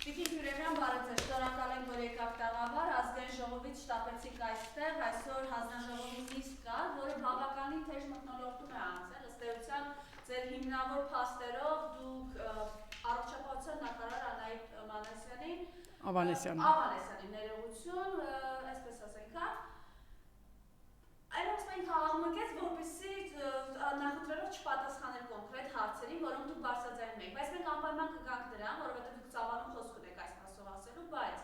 Տիկին Գյուրեմյան բարեձեր, շնորհակալ ենք, որ եկաք տաղավար, ազգային ժողովից շտապեցիք այստեղ, այսօր հանձնաժողովի նիստ կա, որը բավականին թեժ մթնոլորտում է անցել, ըստ էության ձեր հիմնավոր փաստերով դուք առողջապահության նախարար Անահիտ Ավանեսյանի ներողություն, այսպես ասենք, Այլոց մենք հաղմկեց, որպեսզի նախընտրելով չպատասխանել կոնկրետ հարցերին, որոնք դուք բարձրաձայնում եք, բայց մենք անպայման կգանք դրան, որովհետև դուք ծավալուն խոսք ունեք այս մասով ասելու, բայց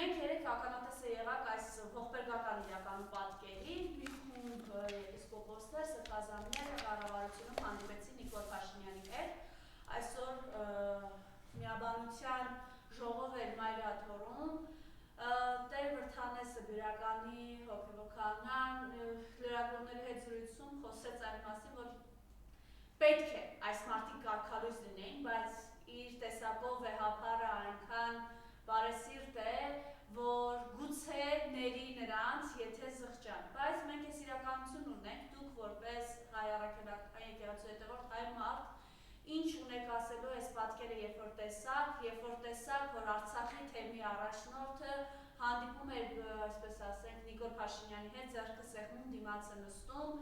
մենք երեք ականատեսը եղանք այս ողբերգական իրականում պատկերի, մի խումբ եպիսկոպոսներ, սրբազաններ կառավարությունում հանդիպեցին Նիկոլ Փաշինյանի հետ, այսօր միաբանության ժողով էր Մայրաթորում, Տեր Վրթանեսը բյուրականի հոգևոքանան լրագրողների հետ զրույցում խոսեց այն մասին, որ պետք է այս մարդիկ կարգալույծ լինեին, բայց իր տեսակով վեհափառը այնքան բարեսիրտ է, որ գուցե ների նրանց, եթե զղջան, բայց մենք այս իրականություն ունենք, դուք որպես հայ առաքելական եկեղեցու հետևորդ հայ մարդ, ինչ ունեք ասելու այս պատկերը, երբ որ տեսակ, որ Արցախի թեմի առաջնորդը հանդիպում էր, այսպես ասենք, Նիկոլ Փաշինյանի հետ, ձեռքը սեղմում, դիմացը նստում,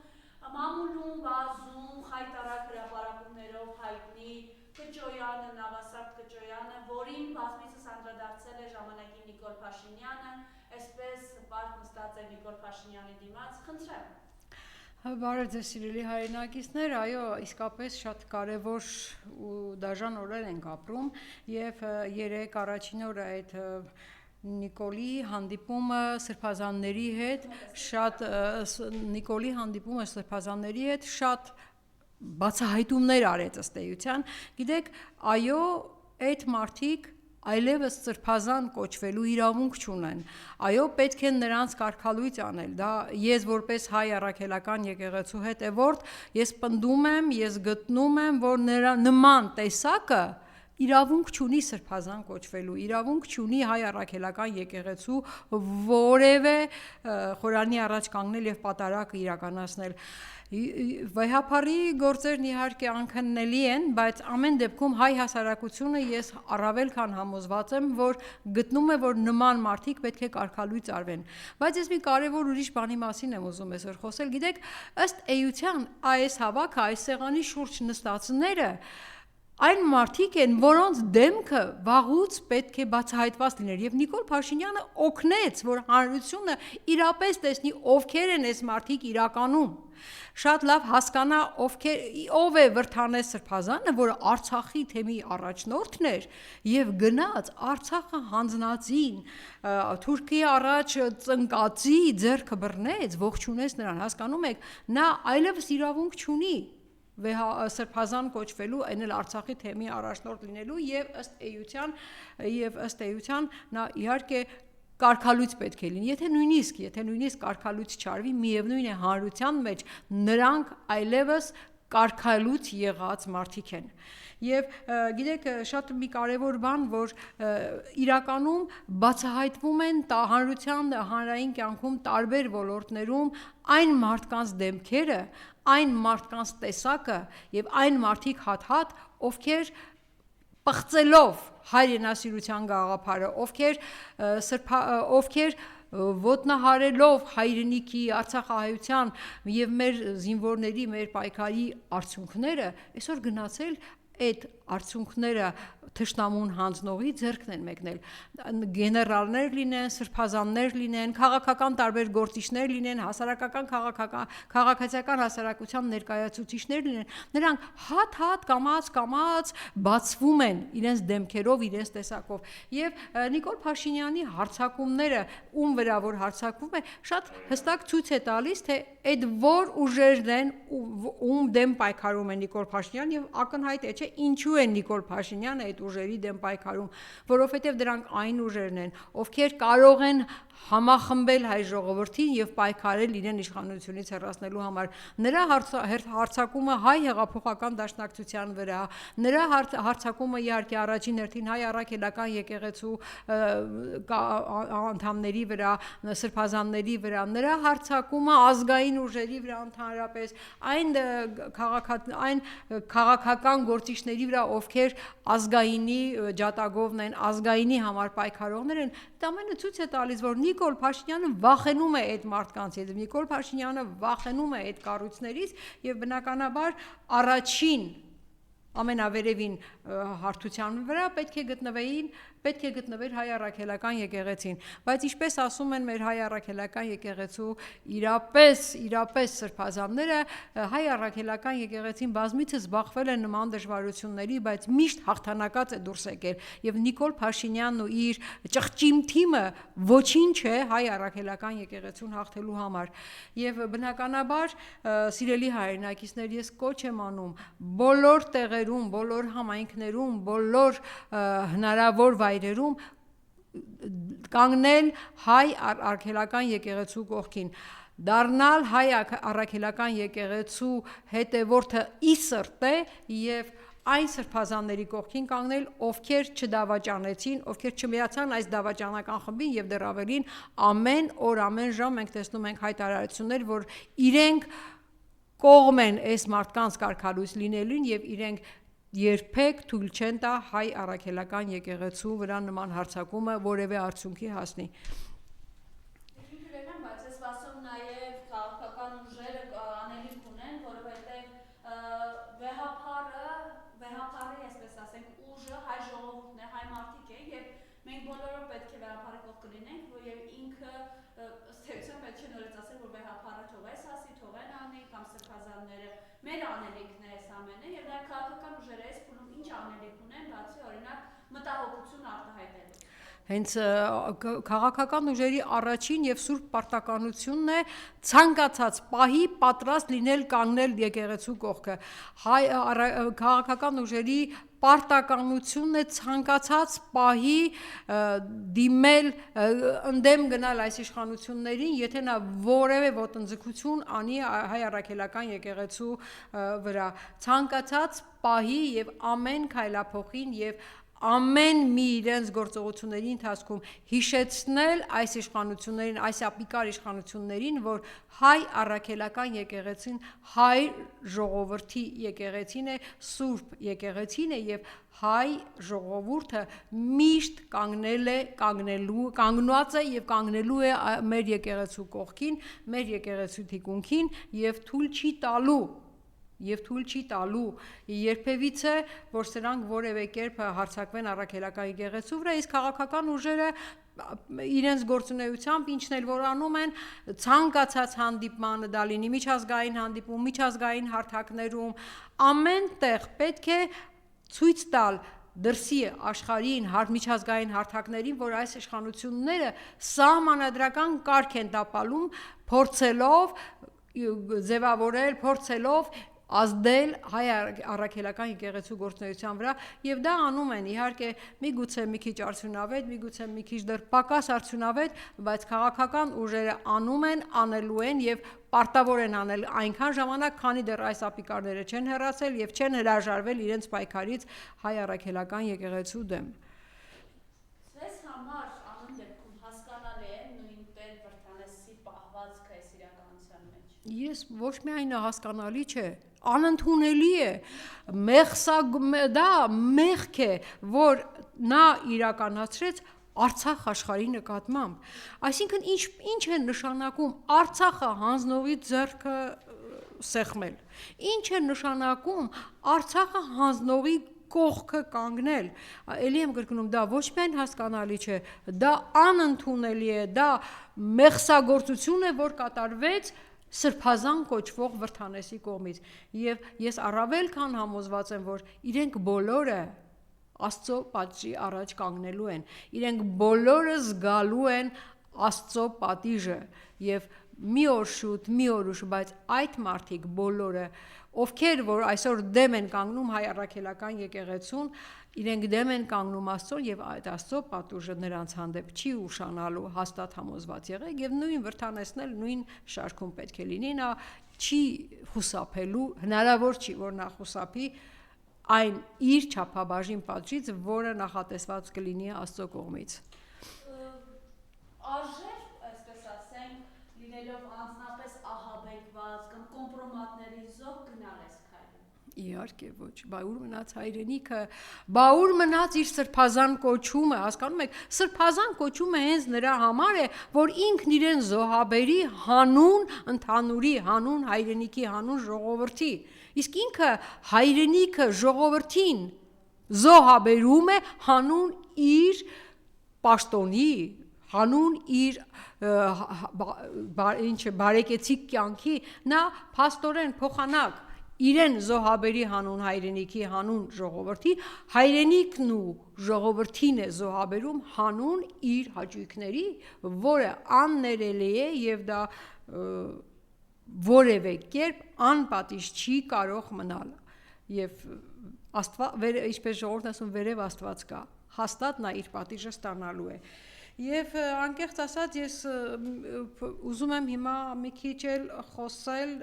մամուլում, բազում, խայտարակ հրապարակումներով հայտնի Կճոյանը, Նավասարդ Կճոյանը, որին բազմիցս անդրադարձել է ժամանակի Նիկոլ Փաշինյանը, այսպես պարտ նստած է Նիկոլ Փաշինյանի դիմաց, խնդրեմ։ Բարև ձեզ սիրելի հայրենակիցներ, այո, իսկապես շատ կարևոր ու դաժան օրեր ենք ապրում եւ երեք առաջին օրը այդ Նիկոլի հանդիպումը սրբազանների հետ շատ բացահայտումներ արեց ըստ էության, գիտեք, այո, այդ մարդիկ այլևս սրբազան կոչվելու իրավունք չունեն, այո, պետք է նրանց կարգալույծ անել, դա ես որպես հայ առաքելական եկեղեցու հետևորդ, ես պնդում եմ, ես գտնում եմ, որ նման տեսակը իրավունք չունի սրբազան կոչվելու, իրավունք չունի հայ առաքելական եկեղեցու որևէ խորանի առաջ կանգնել եւ պատարակ իրականացնել։ Վեհափառի գործերն իհարկե անքննելի են, բայց ամեն դեպքում հայ հասարակությունը ես առավել քան համոզված եմ, որ գտնում է, որ նման մարդիկ պետք է կարգալույծ արվեն։ Բայց ես մի կարևոր ուրիշ բանի մասին եմ ուզում այսօր խոսել, գիտեք, ըստ էության այս հավաքը, այս սեղանի շուրջ նստածները այն մարդիկ են, որոնց դեմքը վաղուց պետք է բացահայտված լիներ եւ Նիկոլ Փաշինյանը օգնեց, որ հանրությունը իրապես տեսնի ովքեր են այս մարդիկ իրականում։ Շատ լավ հասկանա ով է Վրթանես Սրբազանը, որը Արցախի թեմի առաջնորդն էր եւ գնաց Արցախը հանձնածին, Թուրքիի առաջ ծնկածի ձեռքը բռնեց, ողջունեց նրան, հասկանում եք, նա այլևս իրավունք չունի սրբազան կոչվելու, այն էլ Արցախի թեմի առաջնորդ լինելու եւ ըստ էության նա իհարկե կարգալույծ պետք է լինի, եթե նույնիսկ կարգալույծ չարվի, միևնույն է հանրության մեջ նրանք այլևս կարգալույծ եղած մարդիկ են։ Եվ գիտեք, շատ մի կարևոր բան, որ իրականում բացահայտվում են հանրային կյանքում տարբեր ոլորտներում այն մարդկանց դեմքերը, այն մարդկանց տեսակը եւ այն մարդիկ հատ-հատ, ովքեր պղծելով հայրենասիրության գաղափարը, ովքեր ոտնահարելով հայրենիքի, արցախահայության եւ մեր զինվորների, մեր պայքարի արդյունքները, այսօր գնացել այդ արդյունքները թշնամուն հանձնողի ձեռքն են մեկնել, գեներալներ լինեն, սրբազաններ լինեն, քաղաքական տարբեր գործիչներ լինեն, հասարակական քաղաքացիական հասարակության ներկայացուցիչներ լինեն, նրանք հատ-հատ կամաց բացվում են իրենց դեմքերով, իրենց տեսակով եւ Նիկոլ Փաշինյանի հարձակումները, ում վրա որ հարձակվում է, շատ հստակ ցույց է տալիս, թե այդ որ ուժերն են, ում դեմ պայքարում է Նիկոլ Փաշինյանը եւ ակնհայտ է, չէ, ինչու է Նիկոլ Փաշինյանը այդ ուժերի դեմ պայքարում, որովհետև դրանք այն ուժերն են, ովքեր կարող են համախմբել հայ ժողովրդին եւ պայքարել իրեն իշխանությունից հեռացնելու համար։ Նրա հարձակումը հայ հեղափոխական դաշնակցության վրա, նրա հարձակումը իհարկե առաջին հերթին հայ առաքելական եկեղեցու անդամների վրա, սրբազանների վրա, նրա հարձակումը ազգային ուժերի վրա ընդհանրապես, այն քաղաքական գործիչների վրա, ովքեր ազգայինի ջատագովն են, ազգայինի համար պայքարողներ են, դա ամենը ցույց է տալիս, որ Նիկոլ Փաշինյանը վախենում է այդ մարդկանցից, Նիկոլ Փաշինյանը վախենում է այդ կառույցներից եւ բնականաբար առաջին ամենավերևին հարթության վրա պետք է գտնվեր հայ առաքելական եկեղեցին, բայց ինչպես ասում են մեր հայ առաքելական եկեղեցու իրապես սրբազանները, հայ առաքելական եկեղեցին բազմիցս զբաղվել է նման դժվարությունների, բայց միշտ հաղթանակած է դուրս եկել եւ Նիկոլ Փաշինյանն ու իր ճղճիմ թիմը ոչինչ է հայ առաքելական եկեղեցուն հաղթելու համար եւ բնականաբար սիրելի հայրենակիցներ, ես կոչ եմ անում բոլոր տեղերում, բոլոր համայնքներում, բոլոր հնարավոր վայրերում կանգնել հայ առաքելական եկեղեցու կողքին, դառնալ հայ առաքելական եկեղեցու հետևորդը ի սրտե եւ այն սրբազանների կողքին կանգնել, ովքեր չդավաճանեցին, ովքեր չմիացան այս դավաճանական խմբին եւ դեռ ավելին ամեն օր, ամեն ժամ մենք տեսնում ենք հայտարարություններ, որ իրենք կողմ են այս մարդկանց կարգալույս լինելուն եւ իրենք երբեք թույլ չեն տա հայ առաքելական եկեղեցու վրա նման հարձակումը որևէ արդյունքի հասնի։ Բայց ես ասում նաեւ քաղաքական ուժերը անելիք ունեն, որովհետեւ վեհապարը, այսպես ասենք, ուժը հայ ժողովուրդն է, հայ մարդիկ է եւ մենք բոլորը պետք է վեհապարի կողք լինենք, եւ ինքը ըստ էության պետք է նորից ասել, որ վեհապարը թող էս ասի, թող են անի կամ սրբազանները մեր անելիքն է այս ամենը եւ դա քաղաքական ուժերը այս փուլում ինչ անելիք ունեն, բացի օրինակ մտահոգություն արտահայտելու։ Հենց քաղաքական ուժերի առաջին եւ սուրբ պարտականությունն է ցանկացած պահի պատրաստ լինել կանգնել եկեղեցու կողքը։ Քաղաքական ուժերի պարտականությունն է ցանկացած պահի դիմել ընդդեմ գնալ այս իշխանություններին, եթե նա որևէ ոտնձգություն անի հայ առաքելական եկեղեցու վրա, ցանկացած պահի եւ ամեն քայլափոխին եւ ամեն մի իրենց գործողությունների ընթացքում հիշեցնել այս իշխանություններին, այս ապիկար իշխանություններին, որ հայ առաքելական եկեղեցին հայ ժողովրդի եկեղեցին է, սուրբ եկեղեցին է եւ հայ ժողովուրդը միշտ կանգնած է եւ կանգնելու է մեր եկեղեցու կողքին, մեր եկեղեցու թիկունքին եւ թույլ չի տալու երբևիցե, որ սրանք որևէ կերպ հարձակվեն առաքելական եկեղեցու վրա, իսկ քաղաքական ուժերը իրենց գործունեությամբ ինչն էլ որ անում են, ցանկացած հանդիպման, դա լինի միջազգային հանդիպում, միջազգային հարթակներում, ամեն տեղ պետք է ցույց տալ դրսի աշխարհին միջազգային հարթակներին, որ այս իշխանությունները սահմանադրական կարգ են տապալում, փորձելով ձևավորել, փորձելով ազդել հայ առաքելական եկեղեցու գործունեության վրա եւ դա անում են իհարկե միգուցե մի քիչ արդյունավետ, միգուցե մի քիչ դեռ պակաս արդյունավետ, բայց քաղաքական ուժերը անում են, անելու են եւ պարտավոր են անել այնքան ժամանակ, քանի դեռ այս ապիկարները չեն հեռացել եւ չեն հրաժարվել իրենց պայքարից հայ առաքելական եկեղեցու դեմ։ Ձեզ համար ամեն դեպքում հասկանալի է նույն Տեր Վրդանեսի պահվածքը այս իրականության մեջ։ Ես ոչ միայն հասկանալի չէ, անընդունելի է, դա մեղք է, որ նա իրականացրեց Արցախ աշխարհի նկատմամբ, այսինքն ինչ է նշանակում Արցախը հանձնողի ձեռքը սեղմել, ինչ է նշանակում Արցախը հանձնողի կողքը կանգնել, էլի եմ կրկնում, դա ոչ միայն հասկանալի չէ, դա անընդունելի է, դա մեղսագործություն է, որ կատարվեց սրբազան կոչվող Վրդանեսի կողմից եւ ես առավել քան համոզված եմ, որ իրենք բոլորը Աստծո պատժի առաջ կանգնելու են, իրենք բոլորը զգալու են Աստծո պատիժը եւ մի օր շուտ, մի օր ուշ, բայց այդ մարդիկ բոլորը, ովքեր որ այսօր դեմ են կանգնում հայ առաքելական եկեղեցուն, իրենք դեմ են կանգնում Աստծուն եւ այդ Աստծո պատուժը նրանց հանդեպ չի ուշանալու, հաստատ համոզված եղեք եւ նույն Վրդանեսն էլ նույն շարքում պետք է լինի, նա չի խուսափելու, հնարավոր չի որ նա խուսափի այն իր չափաբաժին պատժից, որը նախատեսված կլինի Աստծո կողմից։ Արժեր, այսպես ասենք, լինելով անձնապես ահաբեկված կամ կոմպրոմատների զոհ գնալ այս քայլը։ Իհարկե ոչ, բա ուր մնաց հայրենիքը, բա ուր մնաց իր սրբազան կոչումը, հասկանում եք, սրբազան կոչումը հենց նրա համար է, որ ինքն իրեն զոհաբերի հանուն ընդհանուրի, հանուն հայրենիքի, հանուն ժողովրդի, իսկ ինքը հայրենիքը ժողովրդին զոհաբերում է հանուն իր պաշտոնի, հանուն իր բարեկեցիկ կյանքի, նա փաստորեն փոխանակ իրեն զոհաբերի հանուն հայրենիքի, հանուն ժողովրդի, հայրենիքն ու ժողովրդին է զոհաբերում հանուն իր հաճույքների, որը աններելի է եւ դա որևէ կերպ անպատիժ չի կարող մնալ եւ ինչպես ժողովուրդն ասում վերև Աստված կա, հաստատ նա իր պատիժը ստանալու է։ Եվ անկեղծ ասած ես ուզում եմ հիմա մի քիչ էլ խոսել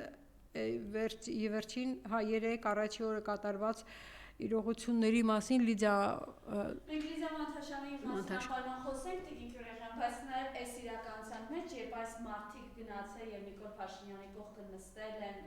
վերջին 3 առաջի օրը կատարված իրողությունների մասին Մենք Լիդիա Մանթաշյանի մասին խոսենք Տիկին Քյուրեշյան, բայց նաև այս իրականության մեջ, երբ այս մարդիկ գնացել եւ Նիկոլ Փաշինյանի կողքը նստել են,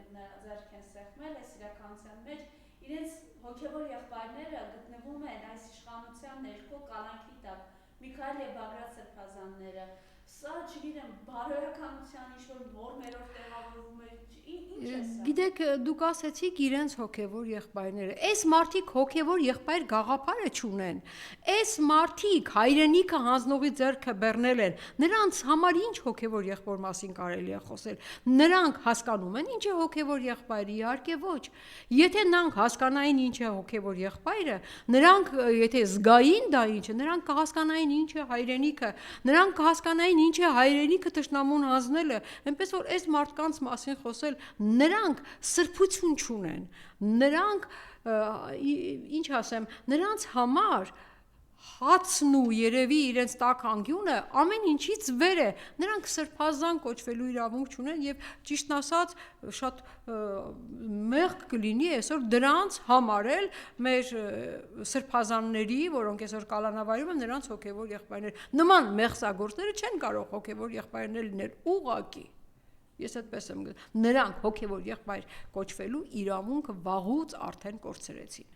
ձեռք են սեղմել, այս իրականության մեջ իրենց հոգեվոր եղբայրները գտնվում են այս իշխանության ներքո կալանքի տակ, Միքայել եւ Բագրատ Սրբազանները, սա չգիտեմ, բարոյականության ինչ-որ նորմերով տեղավորվում է, ինչ է սա։ Գիտեք, դուք ասեցիք իրենց հոգևոր եղբայրները, այս մարդիկ հոգևոր եղբայր գաղափարը չունեն, այս մարդիկ հայրենիքը հանձնողի ձեռքը բեռնել են, նրանց համար ինչ հոգևոր եղբոր մասին կարելի է խոսել, նրանք հասկանում են ինչ է հոգևոր եղբայրը, իհարկե ոչ, եթե նրանք հասկանային ինչ է հոգևոր եղբայրը, նրանք եթե զգային դա ինչ է, նրանք կհասկանային ինչ է հայրենիքը, նրանք կհասկանային ինչ է հայրենիքը թշնամուն հանձնելը, այնպես որ այս մարդկանց մասին խոսել, նրանք սրբություն չունեն, նրանք, ինչ ասեմ, նրանց համար հացն ու երևի իրենց տաք անկյունը ամեն ինչից վեր է, նրանք սրբազան կոչվելու իրավունք չունեն եւ ճիշտն ասած շատ մեղք կլինի այսօր դրանց համարել մեր սրբազանների, որոնք այսօր կալանավարում են, նրանց հոգեվոր եղբայրներ, նման մեղսագործները չեն կարող հոգեվոր եղբայրներ լինել ուղղակի, ես այդպես եմ գտնում, նրանք հոգեվոր եղբայր կոչվելու իրավունքը վաղուց արդեն կորցրեցին։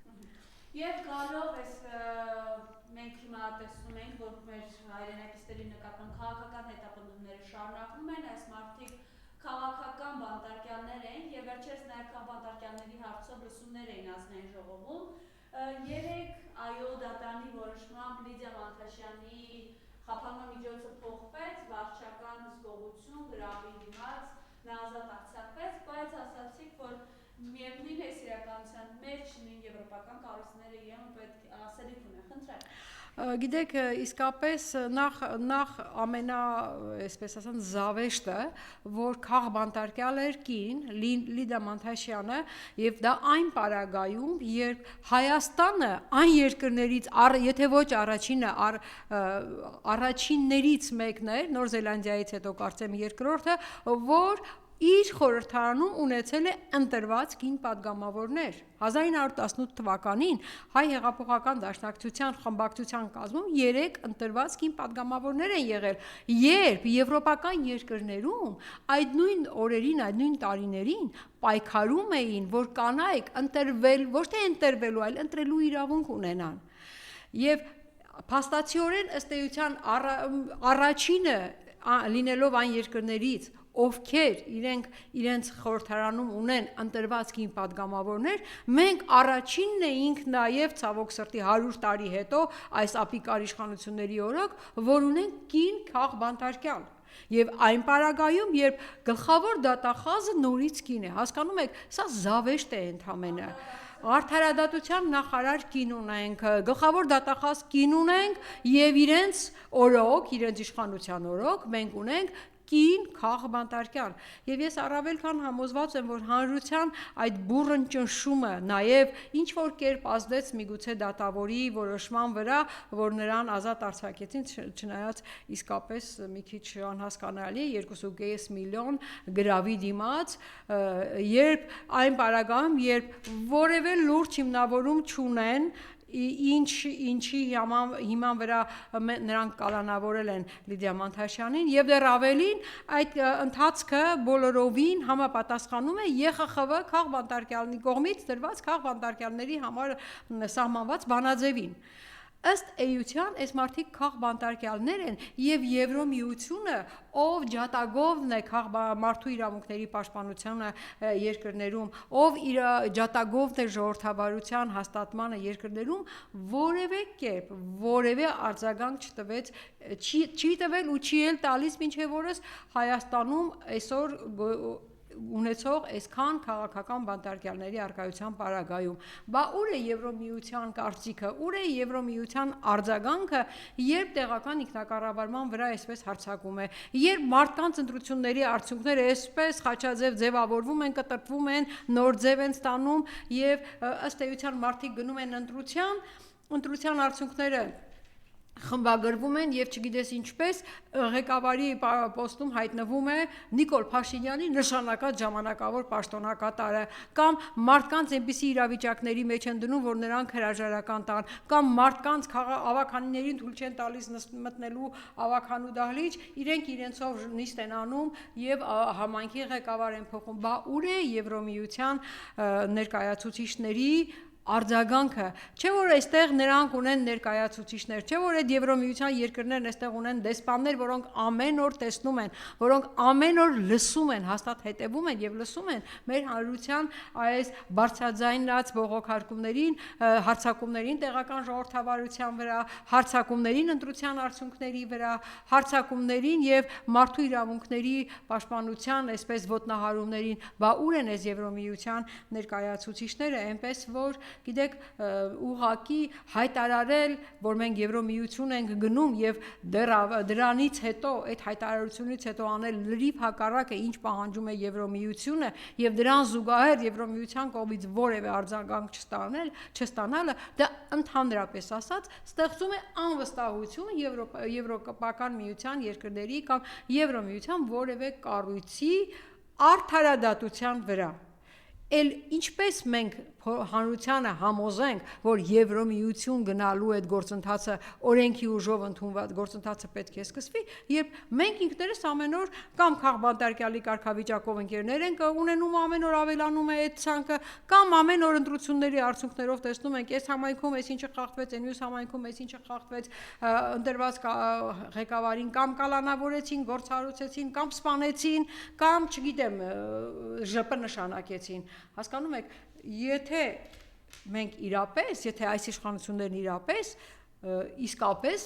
Եվ գալով այս մենք հիմա տեսնում ենք, որ մեր հայրենակիցների նկատմամբ քաղաքական հետապնդումները շարունակվում են, այս մարդիկ քաղաքական բանտարկյալներ են եւ վերջերս նաեւ բանտարկյալների հարցով լսումներ էին ազգային ժողովում։ 3 այո դատանի որոշմամբ Լիդիա Մանթաշյանի խափանման միջոցը փոխվեց, վարչական հսկողություն, գրավի դիմաց, նա ազատ արձակվեց, բայց ասացիք, որ միևնույն է իրականության մեջ նույն եվրոպական կառույցները ԵՄ պետք է ասելիք ունեն, խնդրեմ։ Գիտեք, իսկապես նախ ամենա, այսպես ասած, զավեշտը, որ քաղբանտարկյալ էր կին Լիդիա Մանթաշյանը եւ դա այն պարագայում, երբ Հայաստանը այն երկրներից, եթե ոչ առաջինը, առաջիններից մեկն էր, Նոր Զելանդիայից հետո կարծեմ երկրորդը, որ իր խորհրդարանում ունեցել է ընտրված կին падգամավորներ։ 1918 թվականին հայ հեղափոխական դաշնակցության խմբակցության կազմում 3 ընտրված կին падգամավորներ են եղել, երբ եվրոպական երկրներում այդ նույն օրերին, այդ նույն տարիներին պայքարում էին, որ կանայք ընտրվել, ոչ թե ընտրվելու, այլ ընտրելու իրավունք ունենան։ Եվ փաստացիորեն ըստ էության առաջինը լինելով այն երկրներից, ովքեր իրենց խորհրդարանում ունեն ընտրված կին падգամավորներ, մենք առաջինն էինք նաև ցավոք սրտի 100 տարի հետո այս ապիկար իշխանությունների օրոք, որ ունենք կին քաղբանտարկյալ։ Եվ այն պարագայում, երբ գլխավոր դատախազը նորից կին է, հասկանում եք, սա զավեշտ է ընդամենը։ Արդարադատության նախարար կին ունենք, գլխավոր դատախազ կին ունենք եւ իրենց օրոք, իրենց իշխանության օրոք մենք ունենք կին քաղբանտարկյալ եւ ես առավել քան համոզված եմ, որ հանրության այդ բուրըն ճնշումը նաեւ ինչ որ կերպ ազդեց միգուցե դատավորի որոշման վրա, որ նրան ազատ արձակեցին, չնայած իսկապես մի քիչ անհասկանալի 2.5 միլիոն գրավի դիմաց, երբ այն պարագայում, երբ որևէ լուրջ հիմնավորում չունեն ինչի հիման վրա նրանք կալանավորել են Լիդիա Մանթաշյանին եւ դեռ ավելին այդ ընթացքը բոլորովին համապատասխանում է ԵԽԽՎ քաղբանտարկյալների կողմից դրված քաղբանտարկյալների համար սահմանված բանաձևին ըստ էության այս մարդիկ քաղբանտարկյալներ են եւ Եվրոմիությունը ով ջատագովն է մարդու իրավունքների պաշտպանությանը երկրներում ով ջատագովն է ժողովրդավարության հաստատմանը երկրներում որևէ կերպ որևէ արձագանք չտվեց չի տվել ու չի էլ տալիս մինչև օրս Հայաստանում այսօր ունեցող այսքան քաղաքական բանտարկյալների արկայության պարագայում բա ուր է Եվրոմիության կարծիքը ուր է Եվրոմիության արձագանքը երբ տեղական ինքնակառավարման վրա այսպես հարձակում է երբ մարդկանց ընտրությունների արդյունքները այսպես խաչաձև ձևավորվում են կտրտվում են նոր ձև են ստանում եւ ըստ էության մարդիկ գնում են ընտրության արդյունքները խմբագրվում են եւ չգիտես ինչպես ղեկավարի պոստում հայտնվում է Նիկոլ Փաշինյանի նշանակած ժամանակավոր պաշտոնակատարը կամ մարդկանց այնպիսի իրավիճակների մեջ են դնում որ նրանք հրաժարական տան կամ մարդկանց ավականիներին թույլ չեն տալիս մտնելու ավականու դահլիճ իրենք իրենցով նիստ են անում եւ համայնքի ղեկավար են փոխում բա ուր է Եվրոմիության ներկայացուցիչների արձագանքը չէ որ այստեղ նրանք ունեն ներկայացուցիչներ չէ որ այդ Եվրոմիության երկրներն այստեղ ունեն դեսպաններ որոնք ամեն օր տեսնում են որոնք ամեն օր լսում են հաստատ հետևում են եւ լսում են մեր հանրության այս բարձրաձայնած բողոքարկումներին հարձակումներին տեղական ժողովրդավարության վրա հարձակումներին ընտրության արդյունքների վրա հարձակումներին եւ մարդու իրավունքների պաշտպանության այսպես ոտնահարումներին բա ուր են այս Եվրոմիության ներկայացուցիչները այնպես որ գիտեք ուղղակի հայտարարել որ մենք Եվրոմիություն ենք գնում եւ դրանից հետո այդ հայտարարությունից հետո անել լրիվ հակառակը ինչ պահանջում է Եվրոմիությունը եւ դրան զուգահեռ Եվրոմիության կողմից որևէ արձագանք չստանալը դա ընդհանրապես ասած ստեղծում է անվստահություն Եվրոպական միության երկրների կամ Եվրոմիության որևէ կառույցի արդարադատության վրա Էլ ինչպես մենք հանրությանը համոզենք, որ Եվրոմիություն գնալու այդ գործընթացը օրենքի ուժով ընդունված գործընթացը պետք է սկսվի, երբ մենք ինքներս ամեն օր կամ քաղբանտարկյալի կարգավիճակով ընկերներ ենք ունենում ամեն օր ավելանում է այդ ցանկը, կամ ամեն օր ընտրությունների արդյունքներով տեսնում ենք, այս համայնքում այսինչը խախտվեց, մյուս համայնքում այսինչը խախտվեց, ընտրված ղեկավարին կամ կալանավորեցին, գործառույցեցին, կամ սպանեցին, կամ չգիտեմ, ԺՊ նշանակեցին Հասկանում եք, եթե մենք իրապես, եթե այս իշխանություններն իրապես իսկապես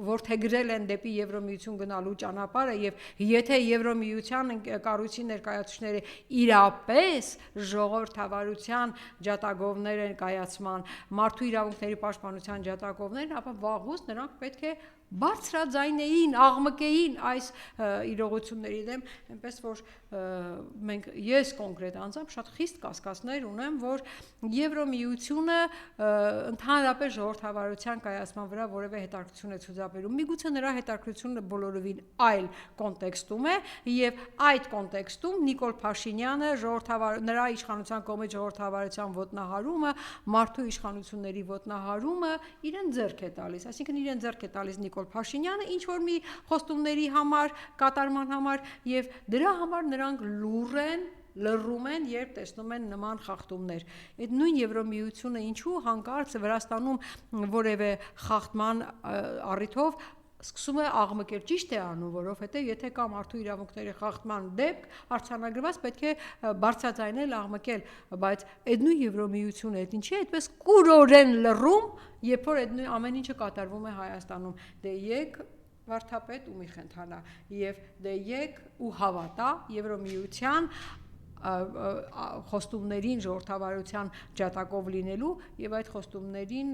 որդեգրել են դեպի Եվրոմիություն գնալու ճանապարհը եւ եթե Եվրոմիության կառույցի ներկայացուցիչները իրապես ժողովրդավարության ջատագովներ են կայացման, մարդու իրավունքների պաշտպանության ջատագովներ, ապա վաղուց նրանք պետք է բարձրաձայնեին, աղմկեին այս իրողությունների դեմ, այնպես որ ես կոնկրետ անձամբ շատ խիստ կասկածներ ունեմ, որ Եվրոմիությունը ընդհանրապես ժողովրդավարության կայացման վրա որևէ հետաքրքրություն է ցուցաբերում։ Միգուցե նրա հետաքրքրությունը բոլորովին այլ կոնտեքստում է եւ այդ կոնտեքստում Նիկոլ Փաշինյանը նրա իշխանության կողմից ժողովրդավարության ոտնահարումը, մարդու իշխանությունների ոտնահարումը իրեն ձեռք է տալիս, այսինքն իրեն ձեռք է տալիս Նիկոլ Փաշինյանը ինչ որ մի խոստումների համար, կատարման համար եւ դրա համար նրանք լռում են, երբ տեսնում են նման խախտումներ։ Այդ նույն Եվրոմիությունը ինչու հանկարծ Վրաստանում որևէ խախտման առիթով սկսում է աղմկել ճիշտ է անում, որովհետեւ եթե կա մարդու իրավունքների խախտման դեպք արձանագրված պետք է բարձրաձայնել աղմկել, բայց այդ նույն Եվրոմիությունը այդ ինչի է այդպես կուրորեն լռում, երբ որ այդ նույն ամեն ինչը կատարվում է Հայաստանում։ Դե եկ վարդապետ ու մի խնդանա եւ դե եկ ու հավատա Եվրոմիության խոստումներին ժողովրդավարության ջատակով լինելու եւ այդ խոստումներին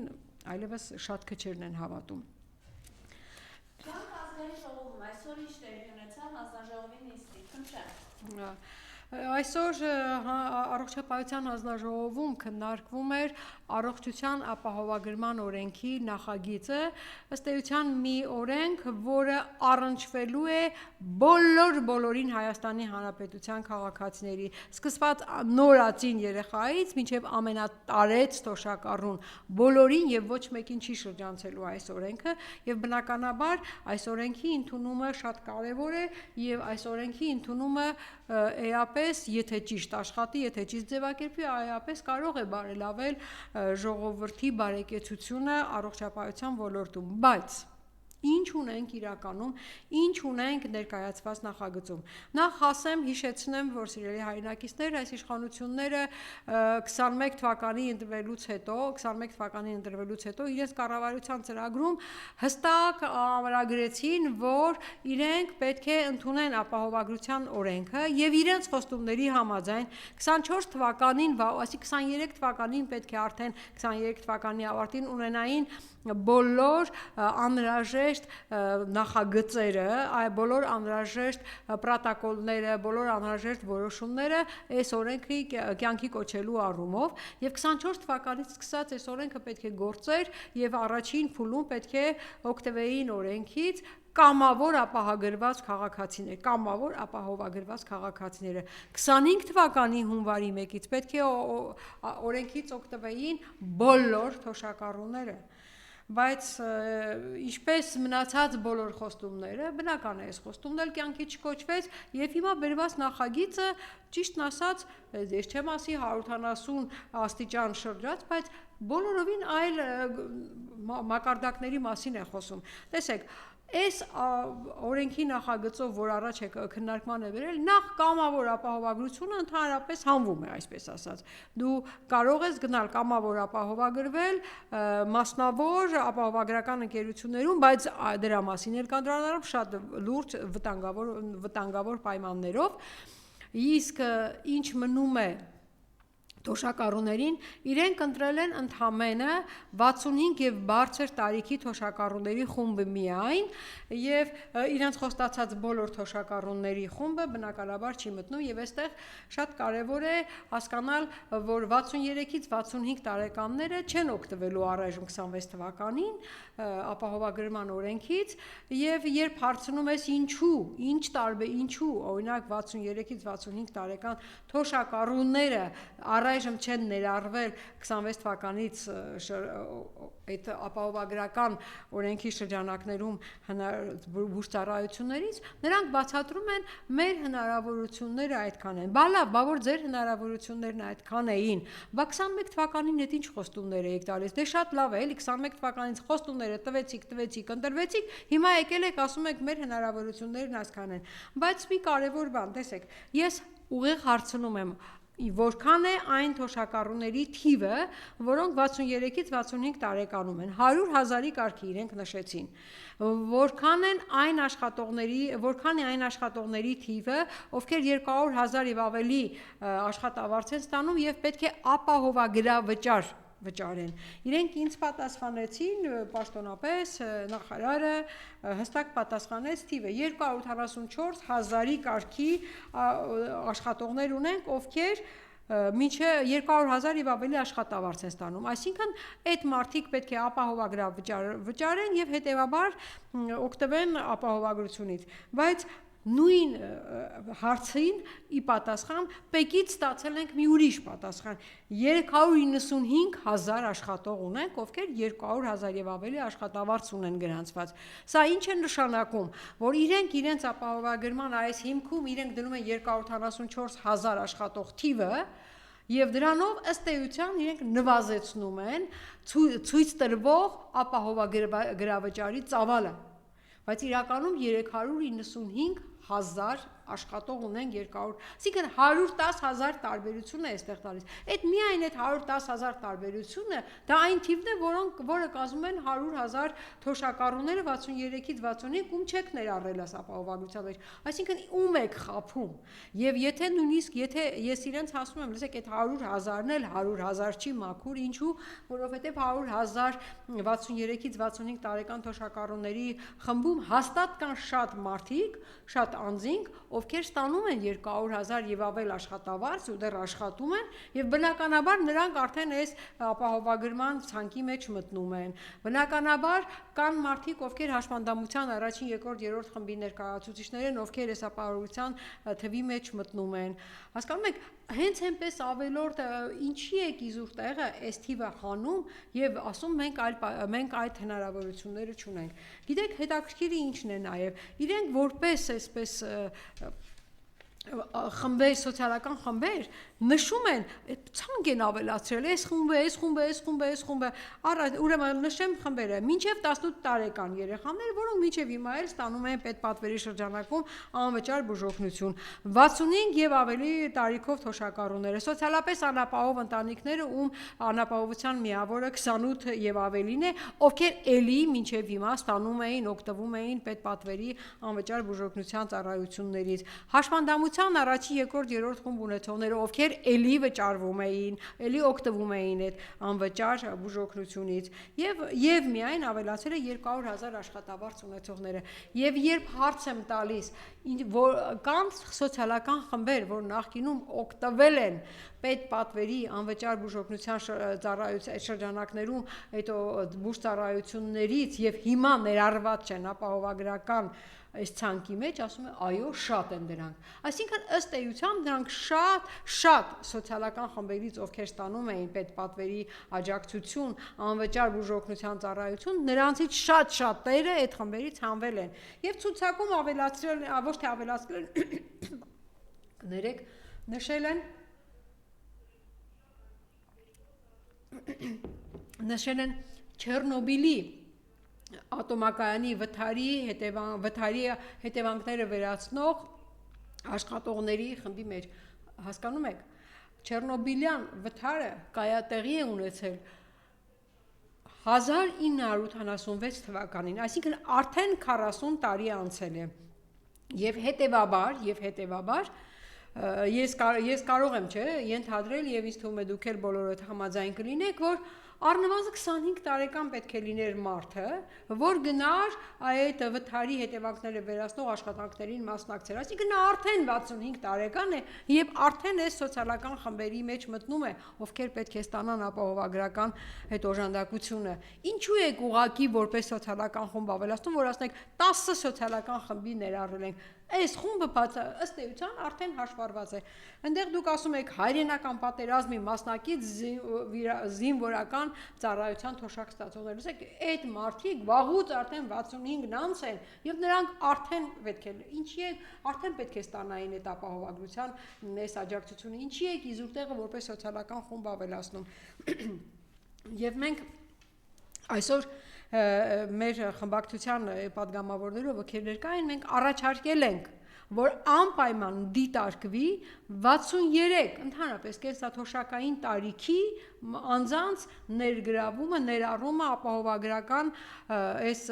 այլևս շատ քչերն են հավատում։ Այսօր ինչ տեղի ունեցավ հանձնաժողովի նիստի, խնդրեմ։ Այսօր առողջապահության հանձնաժողովում քննարկվում էր առողջության ապահովագրման օրենքի նախագիծը, ըստ էության մի օրենք, որը առնչվելու է բոլորին Հայաստանի Հանրապետության քաղաքացիների, սկսված նորածին երեխայից մինչև ամենատարեց թոշակառուն բոլորին եւ ոչ մեկին չի շրջանցելու այս օրենքը եւ բնականաբար այս օրենքի ընդունումը շատ կարեւոր է եւ այս օրենքի ընդունումը էապես, եթե ճիշտ աշխատի, եթե ճիշտ ձևակերպվի, այապես կարող է բարելավել ժողովրդի բարեկեցությունը առողջապահության ոլորտում, բայց ինչ ունենք իրականում, ինչ ունենք ներկայացված նախագծում։ Նախ ասեմ, հիշեցնեմ, որ սիրելի հայրենակիցներ, այս իշխանությունները 21 թվականի ընտրվելուց հետո իրենց կառավարության ծրագրում հստակ ամրագրեցին, որ իրենք պետք է ընդունեն ապահովագրության օրենքը եւ իրենց խոստումների համաձայն 24 թվականին, այսինքն 23 թվականին պետք է արդեն 23 թվականի ավարտին ունենային բոլոր անհրաժեշտ նախագծերը, բոլոր անհրաժեշտ պրոտոկոլները, բոլոր անհրաժեշտ որոշումները այս օրենքի կյանքի կոչելու առումով եւ 24 թվականից սկսած այս օրենքը պետք է գործեր եւ առաջին փուլում պետք է օգտվեին օրենքից կամավոր ապահովագրված քաղաքացիները 25 թվականի հունվարի 1-ից պետք է օրենքից օգտվեին բոլոր թոշակառուները բայց ինչպես մնացած բոլոր խոստումները բնական է այս խոստումն էլ կյանքի չկոչվեց եւ հիմա բերված նախագիծը ճիշտն ասած ես չեմ ասի 170 աստիճան շրջած բայց բոլորովին այլ մակարդակների մասին է խոսում տեսեք Այս օրենքի նախագծով, որ առաջ է քննարկման է բերել, նախ կամավոր ապահովագրությունը ընդհանրապես հանվում է, այսպես ասած։ Դու կարող ես գնալ կամավոր ապահովագրվել մասնավոր ապահովագրական ընկերություններում, բայց դրա մասին էլ կան դրանով շատ լուրջ վտանգավոր պայմաններով։ Իսկ ինչ մնում է թոշակառուներին իրենք ընտրել են ընդամենը 65 եւ բարձր տարիքի թոշակառուների խումբը միայն եւ իրենց խոստացած բոլոր թոշակառուների խումբը բնականաբար չի մտնում եւ այստեղ շատ կարեւոր է հասկանալ որ 63-ից 65 տարեկանները չեն օգտվելու առայժմ 26 թվականին ապահովագրման օրենքից եւ երբ հարցնում ես ինչու օրինակ 63-ից 65 տարեկան թոշակառուները առայժմ չեն ներառվել 26 թվականից այդ ապահովագրական օրենքի շրջանակներում բուժծառայություններից նրանք բացատրում են մեր հնարավորությունները այդքան են բա որ ձեր հնարավորություններն այդքան էին բա 21 թվականին այդ ինչ խոստումներ եք տալիս դե շատ լավ է էլի 21 թվականից խոստումները տվեցիք ընտրվեցիք հիմա եկել եք ասում եք մեր հնարավորություններն այսքան են բայց մի կարևոր բան տեսեք ես ուղիղ հարցնում եմ Որքան է այն թոշակառուների թիվը, որոնք 63-ից 65 տարեկանում են, 100,000-ի կարգի իրենք նշեցին։ Որքան է այն աշխատողների թիվը, ովքեր 200,000 եւ ավելի աշխատավարձ են ստանում եւ պետք է ապահովագրավճար վճարեն։ Իրենք ինձ պատասխանեցին պաշտոնապես նախարարը հստակ պատասխանեց թիվը 244,000-ի կարգի աշխատողներ ունենք, ովքեր մինչև 200,000 եւ ավելի աշխատավարձ են ստանում։ Այսինքն այդ մարդիկ պետք է ապահովագրավ վճարեն եւ հետեւաբար օգտվեն ապահովագրությունից։ Բայց նույն հարցին ի պատասխան պեկից ստացել ենք մի ուրիշ պատասխան 395,000 աշխատող ունենք ովքեր 200,000 եւ ավելի աշխատավարձ ունեն գրանցված սա ինչ է նշանակում որ իրենց ապահովագրման այս հիմքում իրենք դնում են 244,000 աշխատող թիվը եւ դրանով ըստ էության իրենք նվազեցնում են ցույց տրվող ապահովագրավճարի ծավալը բայց իրականում 395,000 աշխատող ունեն 200, այսինքն 110,000 տարբերություն է այստեղ տալիս։ Այդ միայն այդ 110,000 տարբերությունը դա այն թիվն է, որը կազմում են 100,000 թոշակառուները 63-ից 65, ում չեք ներառել այս ապահովագրության մեջ։ Այսինքն ում եք խաբում։ Եվ եթե նույնիսկ ես իրենց ասում եմ, լսեք, այդ 100,000-ն էլ 100,000 չի մաքուր, ինչու, որովհետև 100,000 63-ից 65 տարեկան թոշակառուների խմբում հաստատ կան շատ մարդիկ, շատ անձինք, ովքեր ստանում են 200,000 եւ ավել աշխատավարձ ու դեռ աշխատում են, եւ բնականաբար նրանք արդեն այս ապահովագրման ցանկի մեջ մտնում են։ Բնականաբար կան մարդիկ, ովքեր հաշմանդամության առաջին, երկրորդ, երրորդ խմբի ներկայացուցիչներ են, ովքեր այս ապահովության թվի մեջ մտնում են։ Հասկանում եք, հենց այնպես ավելորդ ինչի է իզուր տեղը այս թիվը խանում եւ ասում մենք այդ հնարավորությունները չունենք։ Գիտեք, հետաքրքիրը ինչն է նաեւ, իրենք որպես այսպես խմբեր, սոցիալական խմբեր նշում են, ցանկ են ավելացրել, այս խումբը, ուրեմն նշեմ խմբերը, մինչև 18 տարեկան երեխաներ, որոնք մինչև հիմա էլ ստանում են պետպատվերի շրջանակում անվճար բուժօգնություն, 65 եւ ավելի տարիքով թոշակառուները, սոցիալապես անապահով ընտանիքները, ում անապահովության միավորը 28 եւ ավելին է, ովքեր էլի մինչև հիմա ստանում էին, օգտվում էին պետպատվերի անվճար բուժօգնության ծառայություններից, հաշմանդամության առաջին, երկրորդ, երրորդ խումբ ունեցողները, ովքեր էլի վճարվում էին, էլի օգտվում էին այդ անվճար բուժօգնությունից եւ միայն ավելացել է 200,000 աշխատավարձ ունեցողները։ Եվ երբ հարց եմ տալիս, որ կան սոցիալական խմբեր, որ նախկինում օգտվել են պետպատվերի անվճար բուժօգնության շրջանակներում այդ բուժծառայություններից եւ հիմա ներառված չեն ապահովագրական այս ցանկի մեջ, ասում է այո, շատ են դրանք։ Այսինքն ըստ էության դրանք շատ սոցիալական խմբերից, ովքեր ստանում էին պետպատվերի աջակցություն, անվճար բուժօգնության ծառայություն, նրանցից շատերը այդ խմբերից հանվել են։ Եվ ցուցակում ավելացրել, ոչ թե ավելացրել են, կներեք, նշել են Չեռնոբիլի ատոմակայանի վթարի հետևանքները վերացնող աշխատողների խմբի մեջ, հասկանում եք, Չեռնոբիլյան վթարը տեղի է ունեցել 1986 թվականին, այսինքն արդեն 40 տարի անցել է, եւ հետեւաբար ես կարող եմ ենթադրել եւ ինձ թվում է դուք էլ բոլորդ համաձայն կլինեք, որ առնվազն 25 տարեկան պետք է լիներ մարդը, որ գնար այդ վթարի հետևանքները վերացնող աշխատանքներին մասնակցեր, այսինքն նա արդեն 65 տարեկան է եւ արդեն այս սոցիալական խմբերի մեջ մտնում է, ովքեր պետք է ստանան ապահովագրական այդ օժանդակությունը։ Ինչու է ուղղակի որպես սոցիալական խումբ ավելացնում, որ ասենք 10 սոցիալական խմբի ներառել ենք, այս խումբը ըստ էության արդեն հաշվառված է։ Այնտեղ դուք ասում եք հայրենական պատերազմի մասնակից զինվորական ծառայության թոշակ ստացողներ, ասեք այդ մարդիկ վաղուց արդեն 65-ն անց են եւ նրանք արդեն պետք է, ինչի է արդեն պետք է ստանային այդ ապահովագրության այս աջակցությունը, ինչի է իզուր տեղը որպես սոցիալական խումբ ավելացնում։ Եվ մենք այսօր մեր խմբակցության պատգամավորներով, ովքեր ներկա են, մենք առաջարկել ենք, որ անպայման դիտարկվի 63 ընդհանրապես կենսաթոշակային տարիքի անձանց ներգրավումը, ներառումը ապահովագրական այս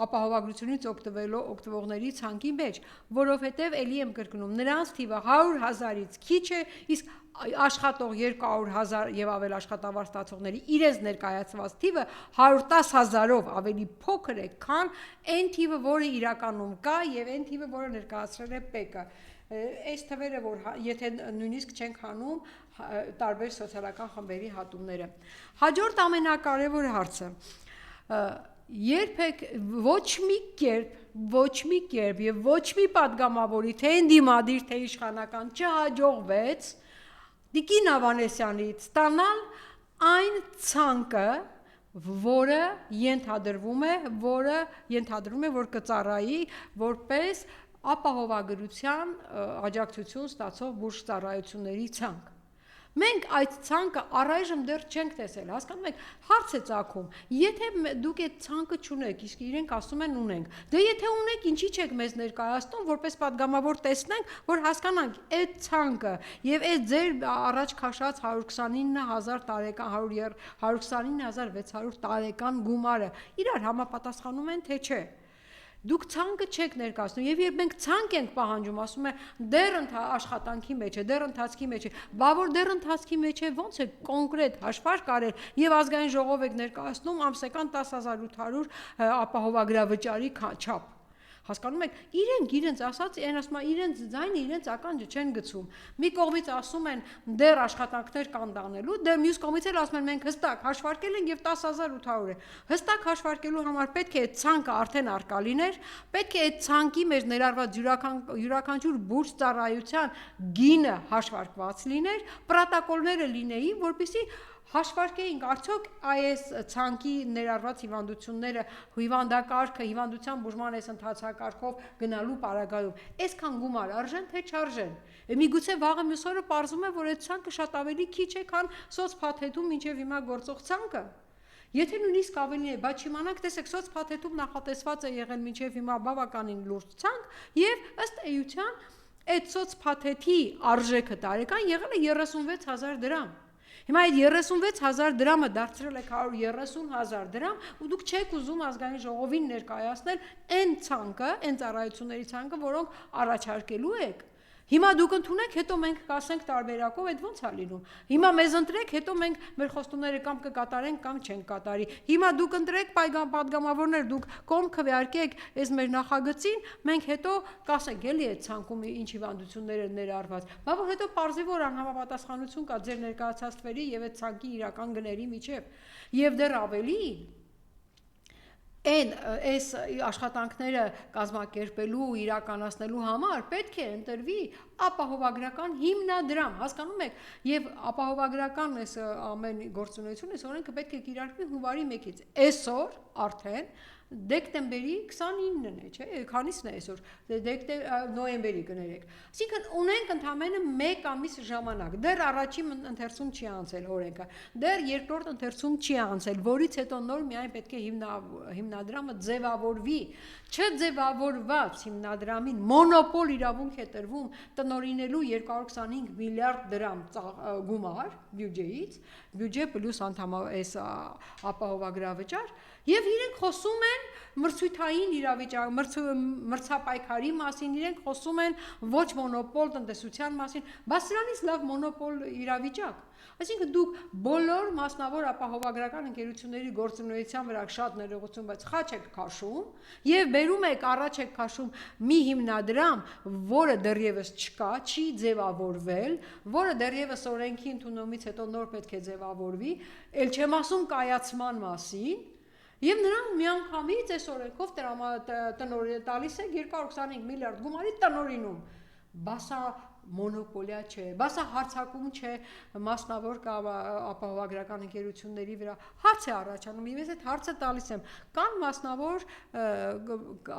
ապահովագրությունից օգտվողների ցանկի մեջ, որովհետև էլի եմ կրկնում, նրանց թիվը 100,000-ից քիչ է, իսկ աշխատող 200,000 եւ ավել աշխատավարձ ստացողների իրենց ներկայացված թիվը 110,000-ով ավելի փոքր է, քան այն թիվը, որը իրականում կա եւ այն թիվը, որը ներկայացրել է ՊԵԿ-ը։ Այս թվերը, որ եթե նույնիսկ չենք հանում տարբեր սոցիալական խմբերի հատումները։ Հաջորդ ամենակարևոր հարցը, երբեք ոչ մի կերպ եւ ոչ մի պատգամավորի թե ընդդիմադիր թե իշխանական չհաջողվեց Տիկին Ավանեսյանից ստանալ այն ցանկը, որը ենթադրվում է, որ կծառայի որպես ապահովագրության աջակցություն ստացող բուժ ծառայությունների ցանկ։ Մենք այդ ցանկը առայժմ դեռ չենք տեսել, հասկանում եք, հարց է ծագում, եթե դուք այդ ցանկը չունեք, իսկ իրենք ասում են ունենք, դե եթե ունեք, ինչի՞ չեք մեզ ներկայացնում, որպես պատգամավոր տեսնենք, որ հասկանանք այդ ցանկը եւ այդ ձեր առաջ քաշած 129,000 տարեկան 129,600 տարեկան գումարը իրար համապատասխանում են թե չէ։ Դուք ցանկը չեք ներկայացնում եւ երբ մենք ցանկ ենք պահանջում, ասում է դեռ աշխատանքի մեջ է, դեռ ընթացքի մեջ է, բա որ դեռ ընթացքի մեջ է, ո՞նց է կոնկրետ հաշվարկ արել եւ ազգային ժողով եք ներկայացնում ամսական 10,800 ապահովագրավճարի չափ։ Հասկանում եք, իրենց ասած, այն ասում է, իրենց ձայնը, իրենց ականջը չեն գցում։ Մի կողմից ասում են դեռ աշխատանքներ կան դանելու, դեռ մյուս կողմից էլ ասում են մենք հստակ հաշվարկել ենք եւ 10800 է։ Հստակ հաշվարկելու համար պետք է այդ ցանկը արդեն արկա լիներ, պետք է այդ ցանկի մեջ ներառված յուրաքանչյուր բուրջ ծառայության գինը հաշվարկված լիներ, պրոտոկոլները լինեին, որպեսզի հաշվարկեինք արդյոք այս ցանկի ներառված հիվանդությունները հիվանդակարգը հիվանդության բուժման այս ընթացակարգով գնալու պարագայում այսքան գումար արժեն թե չարժեն։ Միգուցե վաղը մյուս օրը պարզվում է, որ այդ ցանկը շատ ավելի քիչ է, քան սոցփաթեթում մինչև հիմա գործող ցանկը։ Եթե նույնիսկ ավելի է, բայց իմանանք, տեսեք, սոցփաթեթում նախատեսված է եղել մինչև հիմա բավականին լուրջ ցանկ եւ ըստ էության այդ սոցփաթեթի արժեքը տարեկան եղել է 36000 դրամ։ Հիմա այդ 36000 դրամը դարձրել եք 130000 դրամ ու դուք չեք ուզում ազգային ժողովին ներկայացնել այն ցանկը, այն ծառայությունների ցանկը, որոնք առաջարկելու եք։ Հիմա դուք ընդունեք, հետո մենք կասենք տարբերակով, այդ ո՞նց է լինում։ Հիմա մեզ ընտրեք, հետո մենք մեր խոստումները կամ կկատարենք, կամ չենք կատարի։ Հիմա դուք ընտրեք падգամավորներ, դուք կողմ քվեարկեք այս մեր նախագծին, մենք հետո կասենք, էլի այդ ցանկում ինչ հիվանդություններ են ներառված։ Բա որ հետո պարզի որ անհամապատասխանություն կա ձեր ներկայացած թվերի եւ այդ ցանկի իրական գների միջեւ։ Եվ դեռ ավելի այս աշխատանքները կազմակերպելու, իրականացնելու համար պետք է ընտրվի ապահովագրական հիմնադրամ, հասկանում եք, եւ ապահովագրական այս ամեն գործունեությունը, այս օրենքը պետք է կիրարկվի հունվարի 1-ից։ Այսօր արդեն դեկտեմբերի 29-ն է, չէ՞, քանիսն է այսօր, նոյեմբերի կներեք։ Այսինքն ունենք ընդամենը 1 ամիս ժամանակ։ Դեռ առաջին ընթերցում չի անցել օրենքը, դեռ երկրորդ ընթերցում չի անցել, որից հետո նոր միայն պետք է հիմնադրամը ձևավորվի։ Չձևավորված հիմնադրամին մոնոպոլ իրավունք է տրվում տնօրինելու 225 միլիարդ դրամ գումար բյուջեից, բյուջե պլյուս այս ապահովագրավճար, եւ իրենք խոսում են մրցույթային իրավիճակ, մրցապայքարի մասին, իրենք խոսում են ոչ մոնոպոլ տնտեսության մասին, բայց սրանից լավ մոնոպոլ իրավիճակ։ Այսինքն դուք բոլոր մասնավոր ապահովագրական ընկերությունների գործունեության վրա շատ ներողություն, բայց խաչ եք քաշում եւ բերում եք առաջ եք քաշում մի հիմնադրամ, որը դեռևս չկա, չի ձևավորվել, որը դեռևս օրենքի ընդունումից հետո նոր պետք է ձևավորվի, ել չեմ ասում կայացման մասին։ Եվ նրանք միանգամից այս օրենքով տալիս է 225 միլիարդ գումարի տնօրինում, բասա մոնոպոլիա չէ, բասա հարցակում չէ մասնավոր ապահովագրական ընկերությունների վրա, հարց է առաջանում, ես այդ հարցը տալիս եմ, կան մասնավոր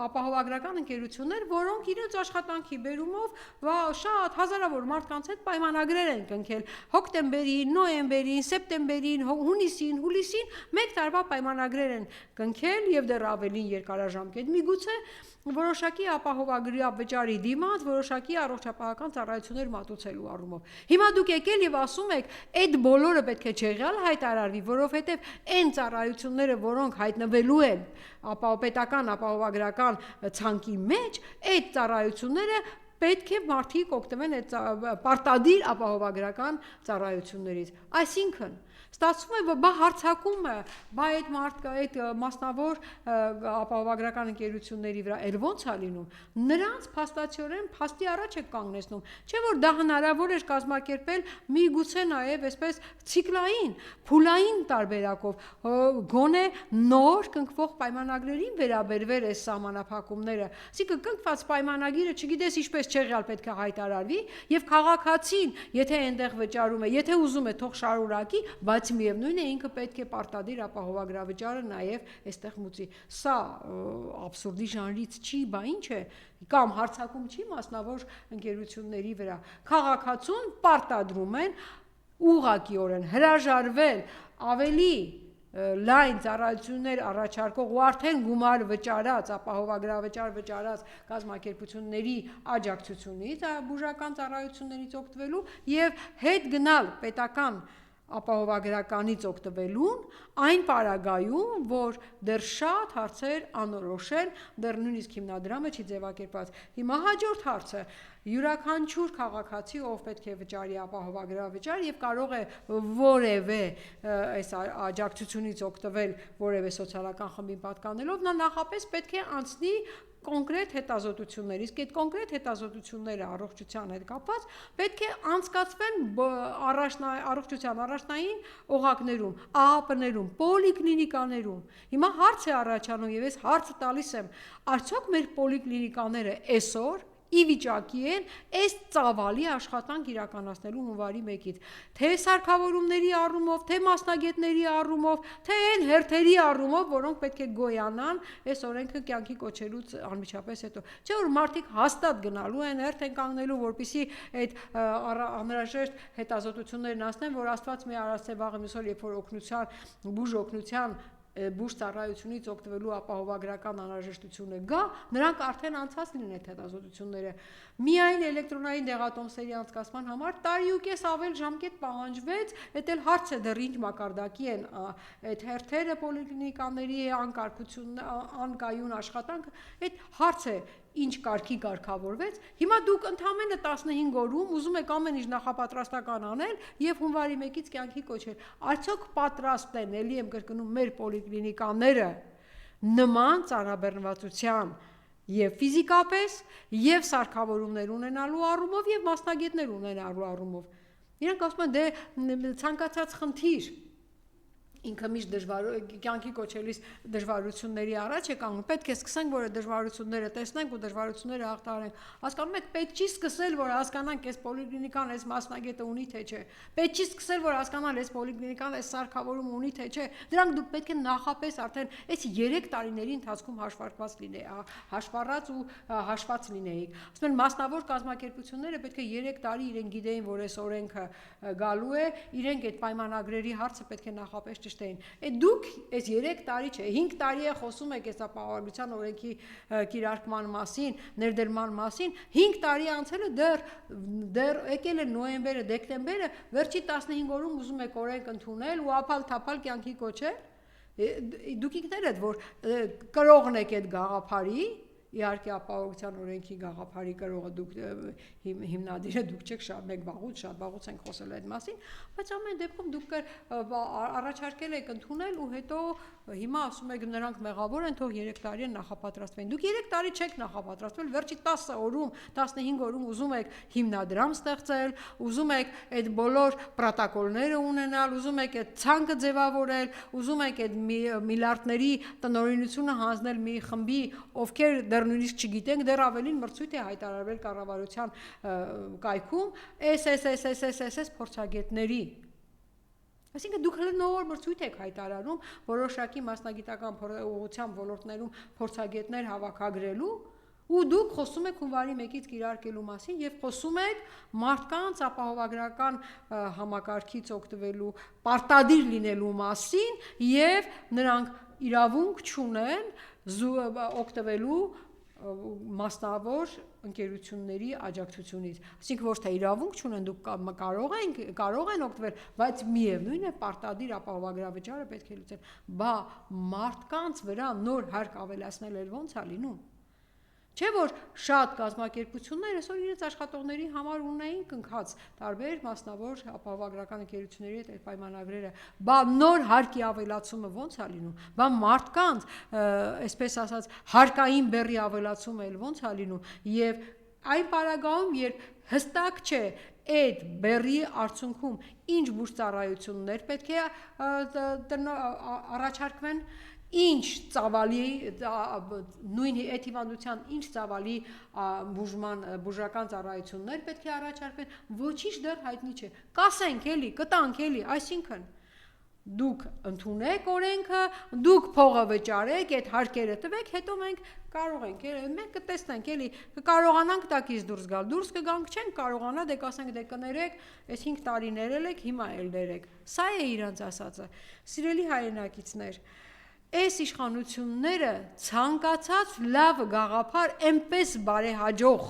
ապահովագրական ընկերություններ, որոնք իրենց աշխատանքի բերումով շատ հազարավոր մարդկանց հետ պայմանագրեր են կնքել, հոկտեմբերին, նոյեմբերին, սեպտեմբերին, հունիսին, հուլիսին, 1 տարվա պայմանագրեր են կնքել եւ դեռ ավելին երկարաժամկետ, միգուցե որոշակի ապահովագրավճարի դիմաց, որոշակի առողջապահական ծառայություններ մատուցելու առումով։ Հիմա դուք եկել եւ ասում եք, այդ բոլորը պետք է չեղյալ հայտարարվի, որովհետեւ այն ծառայությունները, որոնք հայտնվելու են պետական ապահովագրական ցանկի մեջ, այդ ծառայությունները պետք է մարդիկ օգտվեն այդ պարտադիր ապահովագրական ծառայություններից։ Այսինքն ստացվում է, բա հարցակումը, բա այդ մասնավոր ապահովագրական ընկերությունների վրա էլ ոնց է լինում, նրանց փաստացիորեն փաստի առաջ է կանգնեցնում, չէ՞ որ դա հնարավոր էր կազմակերպել միգուցե նաև այսպես ցիկլային, փուլային տարբերակով, գոնե նոր կնքվող պայմանագրերին վերաբերվել այս սահմանափակումները, այսինքն կնքված պայմանագիրը չգիտես ինչպես չեղյալ պետք է հայտարարվի եւ քաղաքացին, եթե այնտեղ վճարում է, եթե ուզում է թող շարունակի, բայց միևնույն է ինքը պետք է պարտադիր ապահովագրավճարը նաև այստեղ մուծի։ Սա աբսուրդի ժանրից չի, բա ինչ է, կամ հարցակում չի մասնավոր ընկերությունների վրա։ Քաղաքացուն պարտադրում են ուղղակիորեն հրաժարվել ավելի լայն ծառայություններ առաջարկող ու արդեն գումար վճարած, ապահովագրավճար վճարած կազմակերպությունների աջակցությունից, բուժական ծառայություններից օգտվելու եւ հետ գնալ պետական ապահովագրականից օգտվելուն այն պարագայում, որ դեռ շատ հարցեր անորոշ են, դեռ նույնիսկ հիմնադրամը չի ձևակերպված։ Հիմա հաջորդ հարցը, յուրաքանչյուր քաղաքացի, ով պետք է վճարի ապահովագրավճար եւ կարող է որևէ այս աջակցությունից օգտվել որևէ սոցիալական խմբին պատկանելով, նա նախապես պետք է անցնի կոնկրետ հետազոտություններ, իսկ այդ կոնկրետ հետազոտությունները առողջության հետ կապված պետք է անցկացվեն առողջության առաջնային օղակներում, ԱԱՊ-ներում, պոլիկլինիկաներում։ Հիմա հարց է առաջանում եւ ես հարցը տալիս եմ, արդյոք մեր պոլիկլինիկաները այսօր ի վիճակի են այս ծավալի աշխատանք իրականացնելու հունվարի 1-ից, թե սարքավորումների առումով, թե մասնագետների առումով, թե այն հերթերի առումով, որոնք պետք է գոյանան այս օրենքը կյանքի կոչելուց անմիջապես հետո։ Չէ՞ որ մարդիկ հաստատ գնալու են, հերթ են կանգնելու, որպեսզի այդ անհրաժեշտ հետազոտություններն անցնեն, որ Աստված մի արածե վաղը մյուս օր, երբ որ օգնության բուժ ծառայությունից օգտվելու ապահովագրական անհրաժեշտությունը գա, նրանք արդեն անցած լինեն այդ հետազոտությունները։ Միայն էլեկտրոնային դեղատոմսերի անցկացման համար տարիուկես ավել ժամկետ պահանջվեց, դա էլ հարց է դեռ ինչ մակարդակի են այդ հերթերը պոլիկլինիկաների անկայուն աշխատանքը, այդ հարց է ինչ կարգի կարգավորվեց։ Հիմա դուք ընդամենը 15 օրում ուզում եք ամեն ինչ նախապատրաստական անել եւ հունվարի 1-ից կյանքի կոչել։ Արդյոք պատրաստ են, ելի եմ կրկնում, մեր պոլիկլինիկաները նման ծանրաբեռնվածության եւ ֆիզիկապես եւ սարքավորումներ ունենալու առումով եւ մասնագետներ ունենալու առումով։ Իրանք ասում են դե ցանկացած խնդիր ինքը միշտ կյանքի կոչելիս դժվարությունների առաջ է կանգնում, պետք է սկսենք, որ դժվարությունները տեսնենք ու դժվարությունները հաղթահարենք։ Հասկանում եք, պետք չի սկսել, որ հասկանանք այս պոլիկլինիկան, այս մասնագետը ունի թե չէ։ Պետք չի սկսել, որ հասկանալ այս պոլիկլինիկան, այս սարքավորումը ունի թե չէ։ Դրանք դուք պետք է նախապես արդեն այս 3 տարիների ընթացքում հաշվառած ու հաշված լինեիք։ Ասում են մասնավոր կազմակերպությունները պետք է 3 տարի իրենք գիտեին, որ այս օրենքը գալու է, իրենք այդ պայմանագրերի հարցը պետք է նախապես ճշտեին։ Դուք այս 3 տարի չէ, 5 տարի է խոսում եք այս ապահովագրության օրենքի կիրարկման մասին, ներդրման մասին, 5 տարի անցել է դեռ եկել է նոյեմբերը, դեկտեմբերը, վերջի 15 օրում ուզում եք օրենք ընդունել ու ափալ-թափալ կյանքի կոչել։ Դուք ինքներդ եք, որ կրողն եք այդ գաղափարի, իհարկե ապահովության օրենքի գաղափարի կրողը դուք հիմնադիրը դուք չեք, մենք շատ վաղուց ենք խոսել այդ մասին, բայց ամեն դեպքում դուք առաջարկել եք ընդունել ու հետո հիմա ասում եք նրանք մեղավոր են, թող 3 տարի նախապատրաստվեն։ Դուք 3 տարի չեք նախապատրաստվել, վերջի 10 օրում, 15 օրում ուզում եք հիմնադրամ ստեղծել, ուզում եք այդ բոլոր պրոտոկոլները ունենալ, ուզում եք այդ ցանկը ձևավորել, ուզում եք այդ միլիարդների տնօրինությունը հանձնել մի խմբի, ովքեր դեռ նույնիսկ չգիտենք, դեռ ավելին մրցույթ է հայտարարվել կառավարության կայքում, այս փորձագետների։ Այսինքն դուք հենց նոր մրցույթ եք հայտարարում որոշակի մասնագիտական ուղղության ոլորտներում փորձագետներ հավաքագրելու ու դուք խոսում եք հունվարի 1-ից կիրարկելու մասին եւ խոսում եք մարդկանց ապահովագրական համակարգից օգտվելու պարտադիր լինելու մասին եւ նրանք իրավունք չունեն օգտվելու մասնավոր ընկերությունների աջակցությունից, այսինքն ոչ թե իրավունք չունեն, դուք կարող են օգտվել, բայց միևնույն է պարտադիր ապահովագրավճարը պետք է լուծել, բա մարդկանց վրա նոր հարկ ավելացնել էլ ոնց է լինում։ Չէ՞ որ շատ կազմակերպություններ այսօր իրենց աշխատողների համար ունեին կնքած տարբեր մասնավոր ապահովագրական ընկերությունների հետ այդ պայմանագրերը, բա նոր հարկի ավելացումը ոնց է լինում, բա մարդկանց, այսպես ասած, հարկային բեռի ավելացումը էլ ոնց է լինում, եւ այն պարագայում, երբ հստակ չէ այդ բեռի արդյունքում ինչ բուժծառայություններ պետք է առաջարկվեն, ինչ ծավալի նույն այդ հիվանդության ինչ ծավալի բուժական ծառայություններ պետք է առաջարկվեն, ոչինչ դեռ հայտնի չէ։ Կասենք էլի, կտանք էլի, այսինքն դուք ընդունեք օրենքը, դուք փողը վճարեք, այդ հարկերը տվեք, հետո մենք կարող ենք, մենք կտեսնենք էլի, կկարողանանք տակից դուրս գալ, դուրս կգանք, չենք կարողանա, դե կասենք դե կներեք, այս 5 տարիներ եք, հիմա էլ ներեք։ Սա է իրանց ասածը։ Սիրելի հայրենակիցներ, այս իշխանությունները ցանկացած լավ գաղափար այնպես բարեհաջող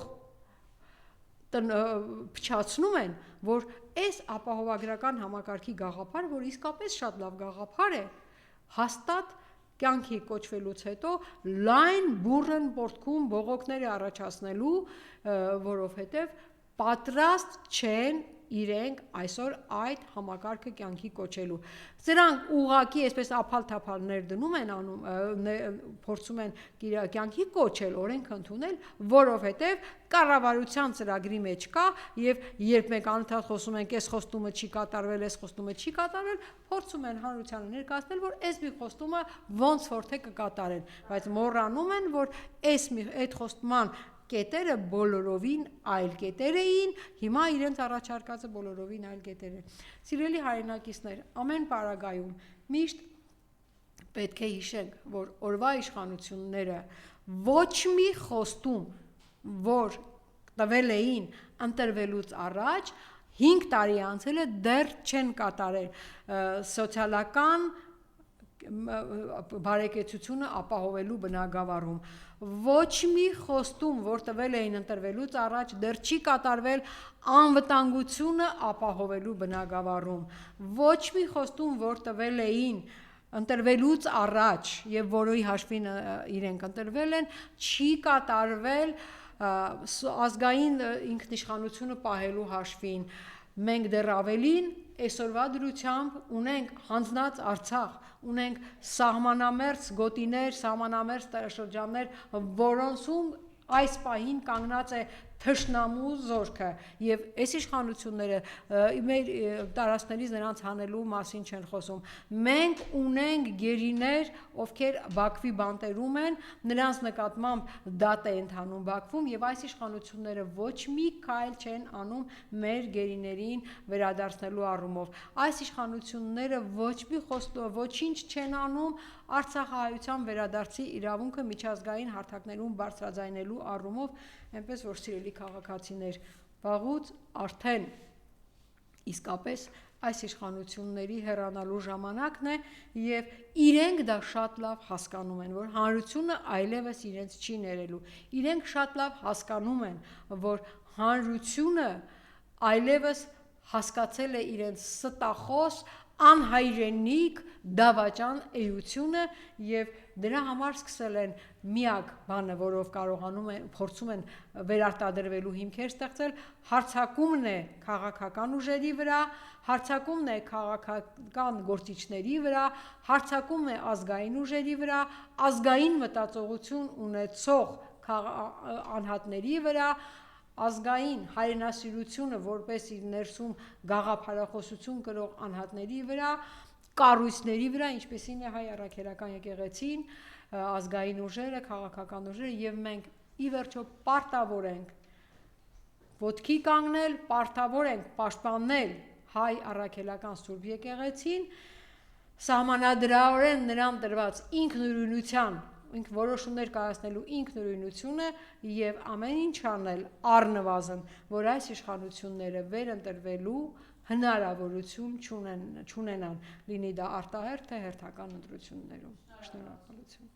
փչացնում են, որ այս ապահովագրական համակարգի գաղափար, որ իսկապես շատ լավ գաղափար է, հաստատ կյանքի կոչվելուց հետո լայն բուրըն պորտքում բողոքներ է առաջացնելու, որովհետև պատրաստ չեն իրենք այսօր այդ համակարգը կյանքի կոչելու։ Սրանք ուղղակի այսպես ափալ-թափալ ներդնում են փորձում են կյանքի կոչել, օրենք ընդունել, որովհետև կառավարության ծրագրի մեջ կա եւ երբ մենք անընդհատ խոսում ենք, այս խոստումը չի կատարվել, այս խոստումը չի կատարվել, փորձում են հանրությանը ներկայացնել, որ այս մի խոստումը ոնց որ թե կկատարեն, բայց մոռանում են, որ այդ խոստման կետերը բոլորովին այլ կետեր էին, հիմա իրենց առաջարկածը բոլորովին այլ կետեր են։ Սիրելի հայրենակիցներ, ամեն պարագայում միշտ պետք է հիշենք, որ օրվա իշխանությունները ոչ մի խոստում, որ տվել էին ընտրվելուց առաջ, 5 տարի անցել է, դեռ չեն կատարել սոցիալական բարեկեցությունը ապահովելու բնագավառում։ Ոչ մի խոստում, որ տվել էին ընտրվելուց առաջ, դեռ չի կատարվել անվտանգությունը ապահովելու բնագավառում։ Ոչ մի խոստում, որ տվել էին ընտրվելուց առաջ եւ որի հաշվին իրենք ընտրվել են, չի կատարվել ազգային ինքնիշխանությունը պահելու հաշվին։ Մենք դեռ ավելին այսօրվա դրությամբ ունենք հանձնած Արցախ, ունենք սահմանամերձ գոտիներ, սահմանամերձ տարաշրջաններ, որոնցում այս պահին կանգնած է թշնամու զորքը եւ այս իշխանությունները մեր տարածքներից նրանց հանելու մասին չեն խոսում։ Մենք ունենք գերիներ, ովքեր Բաքվի բանտերում են, նրանց նկատմամբ դատ է ընթանում Բաքվում եւ այս իշխանությունները ոչ մի քայլ չեն անում մեր գերիներին վերադարձնելու առումով։ Այս իշխանությունները ոչ մի ոչինչ չեն անում Արցախահայության վերադարձի իրավունքը միջազգային հարթակներում բարձրաձայնելու առումով, այնպես որ սիրելի քաղաքացիներ, վաղուց արդեն իսկապես այս իշխանությունների հեռանալու ժամանակն է եւ իրենք դա շատ լավ հասկանում են, որ հանրությունը այլևս իրենց չի ներելու։ Իրենք շատ լավ հասկանում են, որ հանրությունը այլևս հասկացել է իրենց ստախոս անհայրենիք դավաճան էությունը եւ դրա համար սկսել են միակ բանը, որով կարողանում են փորձում են վերարտադրվելու հիմքեր ստեղծել, հարձակումն է քաղաքական ուժերի վրա, հարձակումն է քաղաքական գործիչների վրա, հարձակումն է ազգային ուժերի վրա, ազգային մտածողություն ունեցող անհատների վրա, ազգային հայրենասիրությունը որպես իր ներսում գաղափարախոսություն կրող անհատների վրա, կառույցների վրա, ինչպեսին է հայ առաքելական եկեղեցին, ազգային ուժերը, քաղաքական ուժերը եւ մենք ի վերջո պարտավոր ենք ոտքի կանգնել, պարտավոր ենք պաշտպանել հայ առաքելական Սուրբ եկեղեցին, սահմանադրորեն նրան տրված ինքնուրույնության որոշումներ կայացնելու ինքնուրույնությունը եւ ամեն ինչ անել առնվազն, որ այս իշխանությունները վերընտրվելու հնարավորություն չունենան, լինի դա արտահերթ թե հերթական ընտրություններում։ Շնորհակալություն։